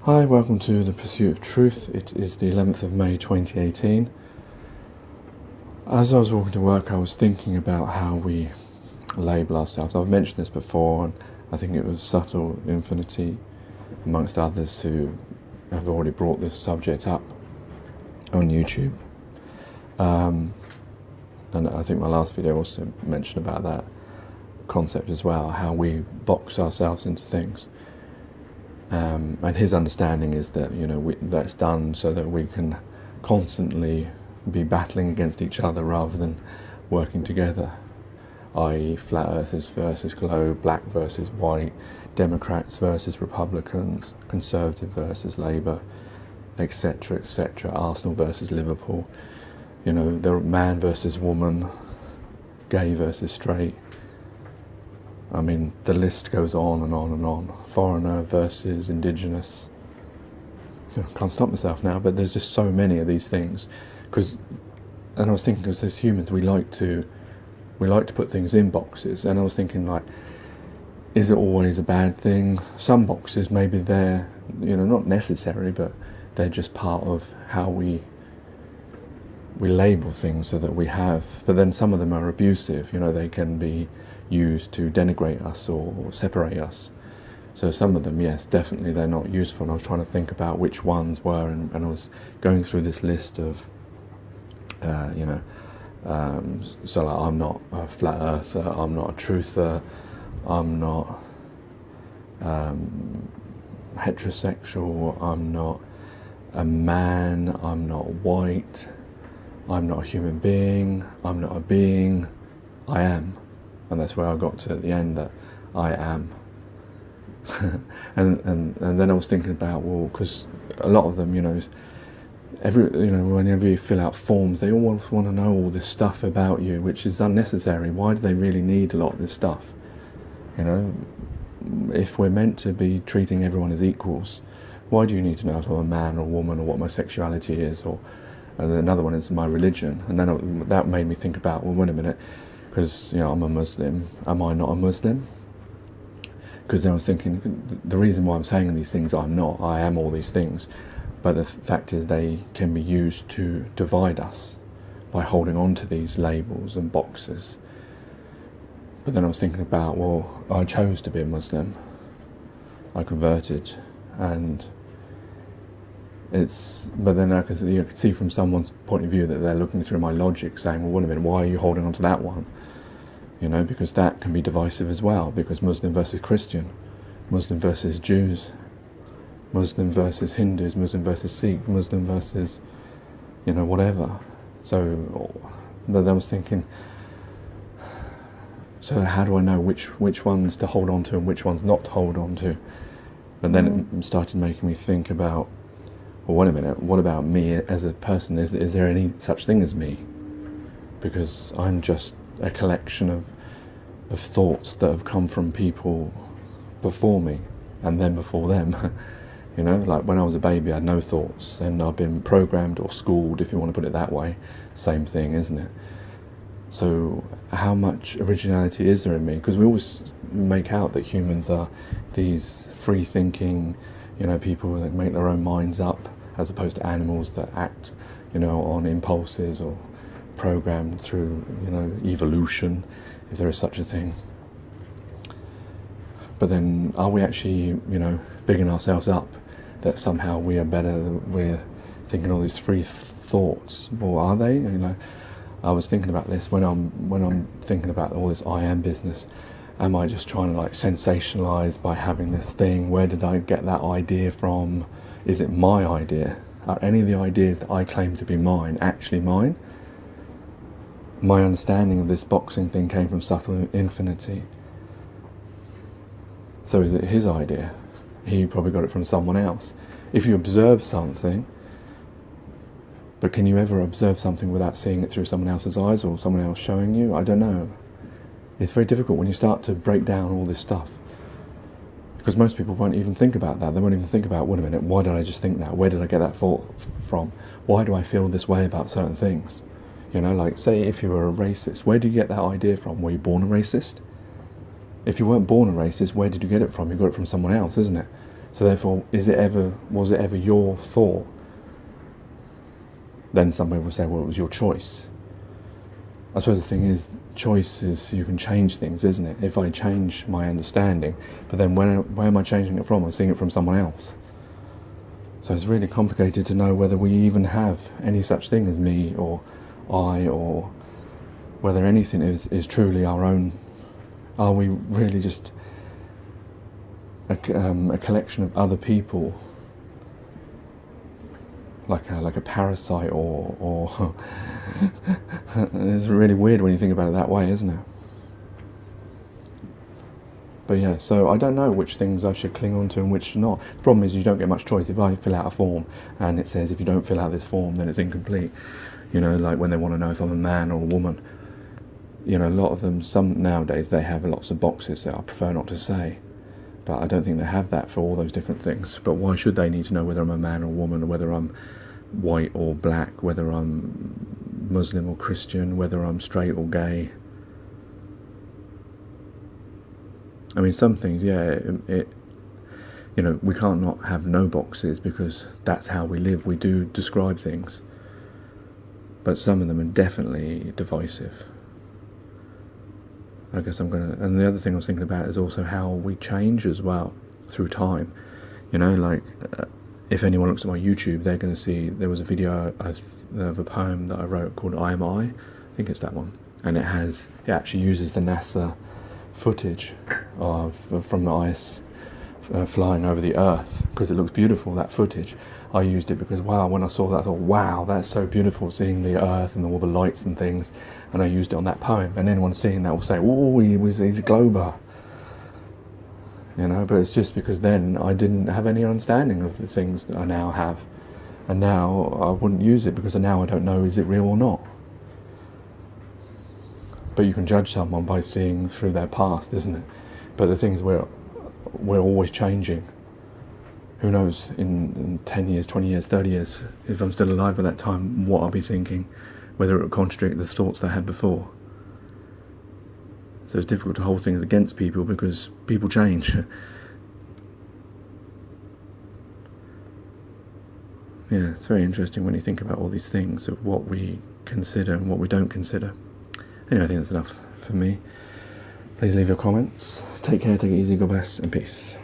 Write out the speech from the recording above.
Hi, welcome to The Pursuit of Truth. It is the 11th of May 2018. As I was walking to work, I was thinking about how we label ourselves. I've mentioned this before, and I think it was Subtle Infinity, amongst others, who have already brought this subject up on YouTube. And I think my last video also mentioned about that concept as well, how we box ourselves into things. And his understanding is that that's done so that we can constantly be battling against each other rather than working together, i.e. flat earthers versus globe, black versus white, Democrats versus Republicans, Conservative versus Labour, etc., etc., Arsenal versus Liverpool, the man versus woman, gay versus straight. I mean, the list goes on and on and on. Foreigner versus indigenous. Can't stop myself now, but there's just so many of these things. And I was thinking, because as humans, we like to put things in boxes. And I was thinking, like, is it always a bad thing? Some boxes, maybe they're, not necessary, but they're just part of how we label things so that we have. But then some of them are abusive. They can be used to denigrate us or separate us. So some of them, yes, definitely they're not useful. And I was trying to think about which ones were, and I was going through this list of, so like, I'm not a flat earther, I'm not a truther, I'm not heterosexual, I'm not a man, I'm not white, I'm not a human being, I'm not a being, I am. And that's where I got to at the end, that I am. and then I was thinking about, well, because a lot of them, whenever you fill out forms, they all want to know all this stuff about you, which is unnecessary. Why do they really need a lot of this stuff? If we're meant to be treating everyone as equals, why do you need to know if I'm a man or a woman, or what my sexuality is, and another one is my religion? And then that made me think about, well, wait a minute, because I'm a Muslim, am I not a Muslim? Because then I was thinking, the reason why I'm saying these things, I am all these things, but the fact is they can be used to divide us by holding on to these labels and boxes. But then I was thinking about, well, I chose to be a Muslim, I converted, but then you could see from someone's point of view that they're looking through my logic, saying, well, wait a minute, why are you holding on to that one? Because that can be divisive as well, because Muslim versus Christian, Muslim versus Jews, Muslim versus Hindus, Muslim versus Sikh, Muslim versus, whatever. So then I was thinking, so how do I know which ones to hold on to and which ones not to hold on to? But then it started making me think about, well, wait a minute, what about me as a person? Is there any such thing as me? Because I'm just a collection of thoughts that have come from people before me and then before them. Like when I was a baby, I had no thoughts, and I've been programmed or schooled, if you want to put it that way. Same thing, isn't it? So how much originality is there in me? Because we always make out that humans are these free-thinking, people that make their own minds up, as opposed to animals that act, on impulses or programmed through, evolution, if there is such a thing. But then, are we actually, bigging ourselves up that somehow we are better, we're thinking all these free thoughts? Or are they? I was thinking about this when I'm thinking about all this I am business. Am I just trying to sensationalize by having this thing? Where did I get that idea from? Is it my idea? Are any of the ideas that I claim to be mine actually mine? My understanding of this boxing thing came from Subtle Infinity. So is it his idea? He probably got it from someone else. If you observe something, but can you ever observe something without seeing it through someone else's eyes or someone else showing you? I don't know. It's very difficult when you start to break down all this stuff. Because most people won't even think about that. They won't even think about, wait a minute, why did I just think that? Where did I get that thought from? Why do I feel this way about certain things? Say if you were a racist, where did you get that idea from? Were you born a racist? If you weren't born a racist, where did you get it from? You got it from someone else, isn't it? So therefore, was it ever your thought? Then some people say, well, it was your choice. I suppose the thing is, choice is, you can change things, isn't it? If I change my understanding, but then where am I changing it from? I'm seeing it from someone else. So it's really complicated to know whether we even have any such thing as me or I, or whether anything is truly our own. Are we really just a collection of other people, like a parasite, or it's really weird when you think about it that way, isn't it? But yeah, so I don't know which things I should cling on to and which not. The problem is you don't get much choice. If I fill out a form and it says if you don't fill out this form then it's incomplete, you know, like when they want to know if I'm a man or a woman, you know, a lot of them, some nowadays, they have lots of boxes that I prefer not to say, but I don't think they have that for all those different things. But why should they need to know whether I'm a man or a woman, or whether I'm white or black, whether I'm Muslim or Christian, whether I'm straight or gay? I mean, some things, yeah, you know, we can't not have no boxes because that's how we live. We do describe things, but some of them are definitely divisive. I guess I'm gonna, and the other thing I was thinking about is also how we change as well through time. You know, like if anyone looks at my YouTube, they're going to see there was a video of a poem that I wrote called I Am I think it's that one, and it actually uses the NASA footage from the ice flying over the Earth, because it looks beautiful, that footage. I used it because, wow, when I saw that I thought, wow, that's so beautiful, seeing the Earth and all the lights and things, and I used it on that poem. And anyone seeing that will say, oh, he's a glober, you know. But it's just because then I didn't have any understanding of the things that I now have, and now I wouldn't use it because now I don't know, is it real or not. But you can judge someone by seeing through their past, isn't it? But the thing is, we're always changing. Who knows, in 10 years, 20 years, 30 years, if I'm still alive at that time, what I'll be thinking, whether it will contradict the thoughts I had before. So it's difficult to hold things against people because people change. Yeah, it's very interesting when you think about all these things of what we consider and what we don't consider. Anyway, I think that's enough for me. Please leave your comments. Take care, take it easy, God bless, and peace.